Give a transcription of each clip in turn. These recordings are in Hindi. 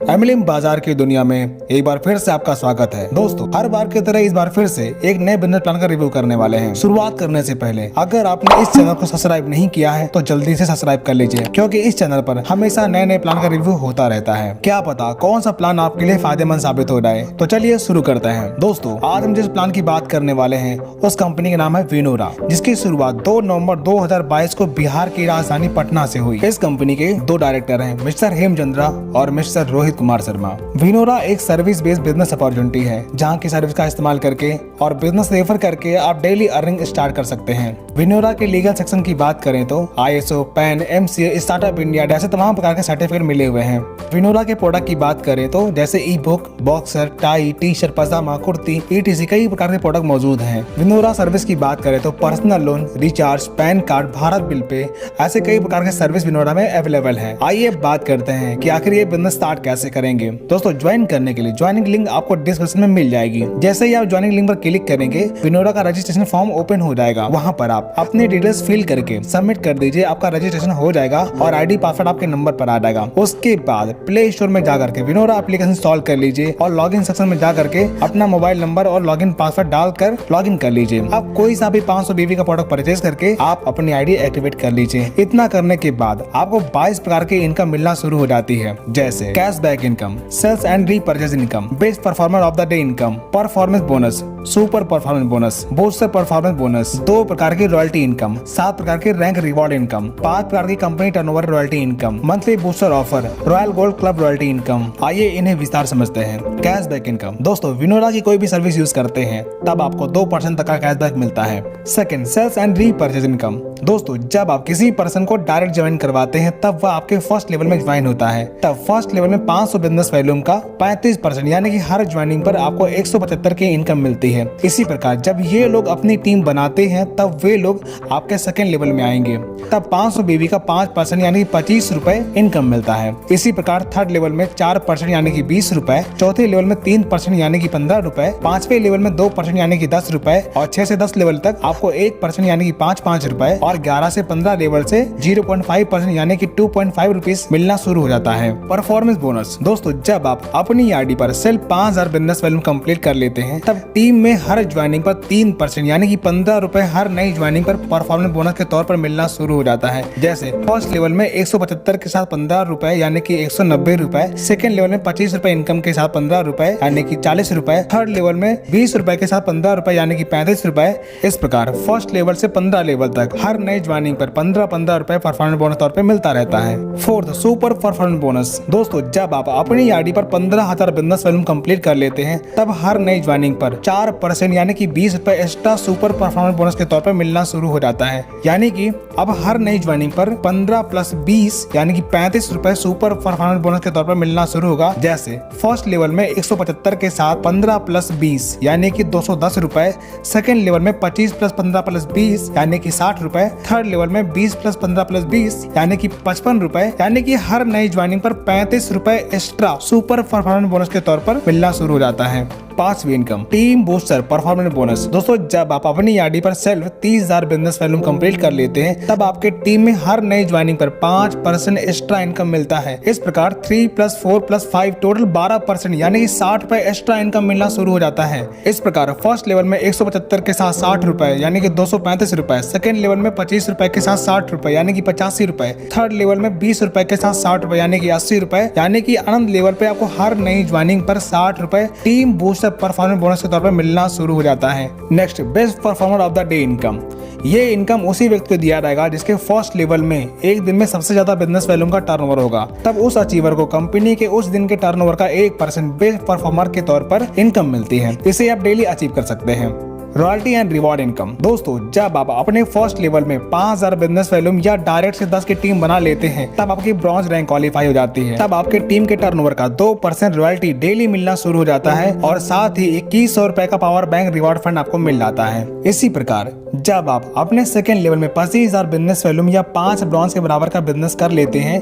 एमएलएम बाजार की दुनिया में एक बार फिर से आपका स्वागत है। दोस्तों, हर बार की तरह इस बार फिर से एक नए बिजनेस प्लान का रिव्यू करने वाले हैं। शुरुआत करने से पहले अगर आपने इस चैनल को सब्सक्राइब नहीं किया है तो जल्दी से सब्सक्राइब कर लीजिए, क्योंकि इस चैनल पर हमेशा नए नए प्लान का रिव्यू होता रहता है। क्या पता कौन सा प्लान आपके लिए फायदेमंद साबित हो जाए। तो चलिए शुरू करते हैं। दोस्तों, आज हम जिस प्लान की बात करने वाले हैं उस कंपनी का नाम है विनोरा, जिसकी शुरुआत 2 नवंबर 2022 को बिहार की राजधानी पटना से हुई। इस कंपनी के 2 डायरेक्टर हैं, मिस्टर हेमचंद्रा और मिस्टर रोहित कुमार शर्मा। विनोरा एक सर्विस बेस्ड बिजनेस अपॉर्चुनिटी है, जहां की सर्विस का इस्तेमाल करके और बिजनेस रेफर करके आप डेली अर्निंग स्टार्ट कर सकते हैं। विनोरा के लीगल सेक्शन की बात करें तो ISO, pan, MCA, startup India जैसे तमाम प्रकार के सर्टिफिकेट मिले हुए हैं। विनोरा के प्रोडक्ट की बात करें तो जैसे e book, boxer, tie, T shirt, पजामा, कुर्ती, ETC कई प्रकार के प्रोडक्ट मौजूद हैं। विनोरा सर्विस की बात करें तो personal loan, recharge, pan card, Bharat bill pay ऐसे कई प्रकार के सर्विस विनोरा में अवेलेबल है। आइए बात करते हैं कि आखिर ये बिजनेस स्टार्ट कैसे करेंगे। दोस्तों, ज्वाइन करने के लिए ज्वाइनिंग लिंक आपको डिस्क्रिप्शन में मिल जाएगी। जैसे ही आप ज्वाइनिंग लिंक पर क्लिक करेंगे, विनोरा का रजिस्ट्रेशन फॉर्म ओपन हो जाएगा। वहां पर आप अपनी डिटेल्स फिल करके सबमिट कर दीजिए, आपका रजिस्ट्रेशन हो जाएगा और ID पासवर्ड आपके नंबर पर आ जाएगा। उसके बाद प्ले स्टोर में जाकर के विनोरा एप्लीकेशन इंस्टॉल कर लीजिए और लॉगिन सेक्शन में जाकर के अपना मोबाइल नंबर और लॉगिन पासवर्ड डालकर लॉगिन कर लीजिए। आप कोई सा भी 500 BB का प्रोडक्ट परचेज करके आप अपनी ID एक्टिवेट कर लीजिए। इतना करने के बाद आपको 22 प्रकार की इनकम मिलना शुरू हो जाती है, जैसे cashback income, sales and repurchase income, best performer of the day income, performance bonus, super performance bonus, booster performance bonus, 2 प्रकार की रॉयल्टी इनकम, 7 प्रकार की रैंक रिवॉर्ड इनकम, 5 प्रकार की company turnover royalty income, monthly booster offer, royal gold club royalty income. आइए इन्हें विस्तार समझते हैं। Cashback income. दोस्तों, विनोरा की कोई भी सर्विस यूज करते हैं तब आपको 2% तक का कैशबैक मिलता है। Second, sales and repurchase income. दोस्तों, जब आप किसी पर्सन को डायरेक्ट ज्वाइन करवाते हैं तब वह आपके फर्स्ट लेवल में ज्वाइन होता है। तब फर्स्ट लेवल में 500 बिजनेस वॉल्यूम का 35% यानी कि हर ज्वाइनिंग पर आपको 175 की इनकम मिलती है। इसी प्रकार जब ये लोग अपनी टीम बनाते हैं तब वे लोग आपके सेकंड लेवल में आएंगे, तब 500 BB का 5% यानी 25 रुपए इनकम मिलता है। इसी प्रकार थर्ड लेवल में 4% यानी कि 20 रुपए, चौथे लेवल में 3% यानी कि 15 रुपए, 5वें लेवल में 2% यानी कि 10 रुपए और 6 से 10 लेवल तक आपको 1% यानी कि 5 रुपए और 11 से 15 लेवल से 0.5% यानी कि 2.5 रुपीज मिलना शुरू हो जाता है। Performance bonus. दोस्तों, जब आप अपनी ID पर सिर्फ 5000 बिजनेस वॉल्यूम कंप्लीट कर लेते हैं तब टीम में हर ज्वाइनिंग पर 3% यानी कि 15 रुपए हर नई ज्वाइनिंग पर परफॉर्मेंस बोनस के तौर पर मिलना शुरू हो जाता है। जैसे फर्स्ट लेवल में 175 के साथ 15 रुपए यानी कि 190 रुपए, सेकंड लेवल में 25 रुपए इनकम के साथ 15 रुपए यानी कि 40 रुपए, थर्ड लेवल में 20 रुपए के साथ 15 रुपए यानी कि 35 रुपए। इस प्रकार फर्स्ट लेवल से 15 लेवल तक हर नई ज्वाइनिंग पर 15 रुपए परफॉर्मेंस बोनस तौर पर मिलता रहता है। Fourth, super performance bonus. दोस्तों, जब आप अपनी ID पर 15,000 बिजनेस वॉल्यूम कंप्लीट कर लेते हैं तब हर नई ज्वाइनिंग पर 4% यानी कि 20 रुपए एक्स्ट्रा सुपर परफॉर्मेंस बोनस के तौर पर मिलना शुरू हो जाता है। यानी कि अब हर नई ज्वाइनिंग पर 15 + 20 यानी कि 35 रुपए सुपर परफॉर्मेंस बोनस के तौर पर मिलना शुरू होगा। जैसे फर्स्ट लेवल में 175 के साथ 15 + 20 यानी कि 210 रुपए, सेकंड लेवल में 25 + 15 + 20 यानी कि 60 रुपए, थर्ड लेवल में 20 + 15 + 20 यानी कि 55 रुपए, यानी कि हर नई ज्वाइनिंग पर 35 रुपए एक्स्ट्रा सुपर परफॉर्मेंस बोनस के तौर पर मिलना शुरू हो जाता है। 5वीं income, team booster performance bonus. दोस्तों, जब आप अपनी ID पर सिर्फ 30,000 बिजनेस वॉल्यूम कंप्लीट कर लेते हैं तब आपके टीम में हर नई ज्वाइनिंग पर 5% एक्स्ट्रा इनकम मिलता है। इस प्रकार 3 + 4 + 5 टोटल 12% यानी कि 60 रुपए एक्स्ट्रा इनकम मिलना शुरू हो जाता है। इस प्रकार फर्स्ट लेवल में 175 के साथ 60 रुपए यानी कि 235 रुपए, सेकंड लेवल में 25 रुपए के साथ 60 रुपए यानी कि 85 रुपए, थर्ड लेवल में 20 रुपए के साथ 60 रुपए यानी कि 80 रुपए, यानी कि अनंत लेवल पे आपको हर नई ज्वाइनिंग पर 60 रुपए टीम बूस्टर परफॉर्मेंस बोनस के तौर पर मिलना शुरू हो जाता है। Next, best performer of the day income. ये इनकम उसी व्यक्ति को दिया जाएगा जिसके फर्स्ट लेवल में एक दिन में सबसे ज्यादा बिजनेस वॉल्यूम का टर्नओवर होगा। तब उस अचीवर को कंपनी के उस दिन के टर्नओवर का 1% बेस्ट परफॉर्मर के तौर पर इनकम मिलती है। इसे आप डेली अचीव कर सकते हैं। Royalty and reward income. दोस्तों, जब आप अपने फर्स्ट लेवल में 5000 बिजनेस वॉल्यूम या डायरेक्ट से 10 की टीम बना लेते हैं तब आपकी ब्रॉन्ज रैंक क्वालिफाई हो जाती है। तब आपके टीम के टर्नओवर का 2% रॉयल्टी डेली मिलना शुरू हो जाता है और साथ ही 2100 रुपए का पावर बैंक रिवॉर्ड फंड आपको मिल जाता है। इसी प्रकार जब आप अपने सेकंड लेवल में 25,000 बिजनेस वॉल्यूम या 5 ब्रॉन्ज के बराबर का बिजनेस कर लेते हैं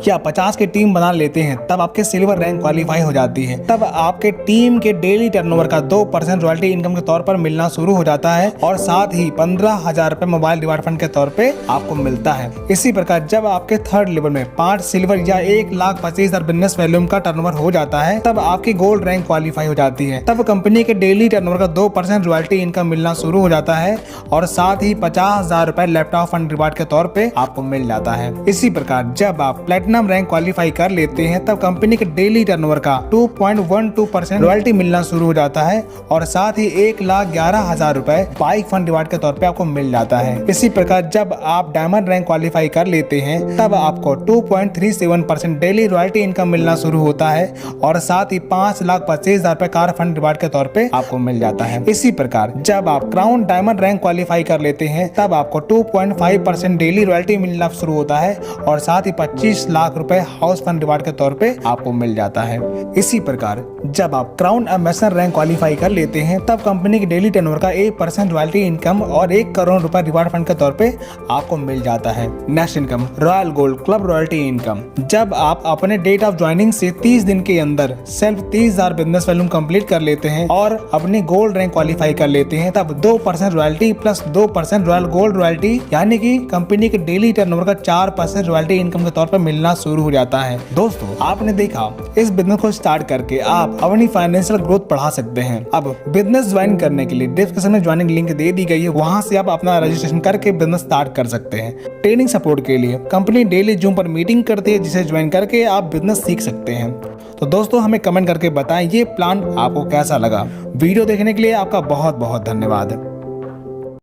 या 50 की टीम बना लेते हैं तब आपके सिल्वर रैंक क्वालिफाई हो जाती है। तब आपके टीम के डेली टर्नओवर का 2% रॉयल्टी इनकम के तौर पर मिलना शुरू हो जाता है और साथ ही 15,000 रुपए मोबाइल रिवार्ड फंड के तौर पे आपको मिलता है। इसी प्रकार जब आपके थर्ड लेवल में 5 सिल्वर या 1,25,000 बिजनेस वॉल्यूम का टर्नओवर हो जाता है, तब आपकी गोल्ड रैंक क्वालिफाई हो जाती है। तब कंपनी के डेली टर्नओवर का 2% रॉयल्टी इनकम मिलना शुरू हो जाता है और साथ ही 50,000 रुपए लैपटॉप फंड रिवार्ड के तौर पे आपको मिल जाता है। इसी प्रकार जब आप प्लेटिनम रैंक क्वालिफाई कर लेते हैं, तब कंपनी के डेली टर्नओवर का 2.12% रॉयल्टी मिलना शुरू हो जाता है और साथ ही 1,11,000 रुपए बाइक फंड रिवार्ड के तौर पे आपको मिल जाता है। इसी प्रकार जब आप डायमंड रैंक क्वालिफाई कर लेते हैं, तब आपको 2.37% डेली रॉयल्टी इनकम मिलना शुरू होता है और साथ ही 5,25,000 रुपए कार फंड रिवार्ड के तौर पे आपको मिल जाता है। इसी प्रकार जब आप क्राउन डायमंड रैंक क्वालिफाई कर लेते हैं, तब आपको 2.5% डेली रॉयल्टी मिलना शुरू होता है और साथ ही 25 लाख रुपए हाउस फंड रिवार्ड के तौर पे आपको मिल जाता है। इसी प्रकार जब आप क्राउन एम्बेसडर रैंक क्वालिफाई कर लेते हैं, तब कंपनी की डेली टर्नओवर का 1% रॉयल्टी इनकम और 1 करोड़ रुपए रिवार्ड फंड के तौर पे आपको मिल जाता है। Next income royal gold club royalty income. जब आप अपने डेट ऑफ ज्वाइनिंग से 30 दिन के अंदर सिर्फ 30,000 बिजनेस वॉल्यूम कंप्लीट कर लेते हैं और अपनी गोल्ड रैंक क्वालिफाई कर लेते हैं, तब 2% royalty plus 2% royal gold royalty यानी कि कंपनी के डेली टर्नओवर का 4% रॉयल्टी इनकम के तौर पर मिलना शुरू हो जाता है। दोस्तों आपने देखा, इस बिजनेस को स्टार्ट करके आप अपनी फाइनेंशियल ग्रोथ बढ़ा सकते हैं। अब बिजनेस ज्वाइन करने के लिए डिस्क्रिप्शन में ज्वाइनिंग लिंक दे दी गई है, वहां से आप अपना रजिस्ट्रेशन करके बिजनेस स्टार्ट कर सकते हैं। ट्रेनिंग सपोर्ट के लिए कंपनी डेली जूम पर मीटिंग करती है, जिसे ज्वाइन करके आप बिजनेस सीख सकते हैं। तो दोस्तों हमें कमेंट करके बताएं ये प्लान आपको कैसा लगा। वीडियो देखने के लिए आपका बहुत बहुत धन्यवाद।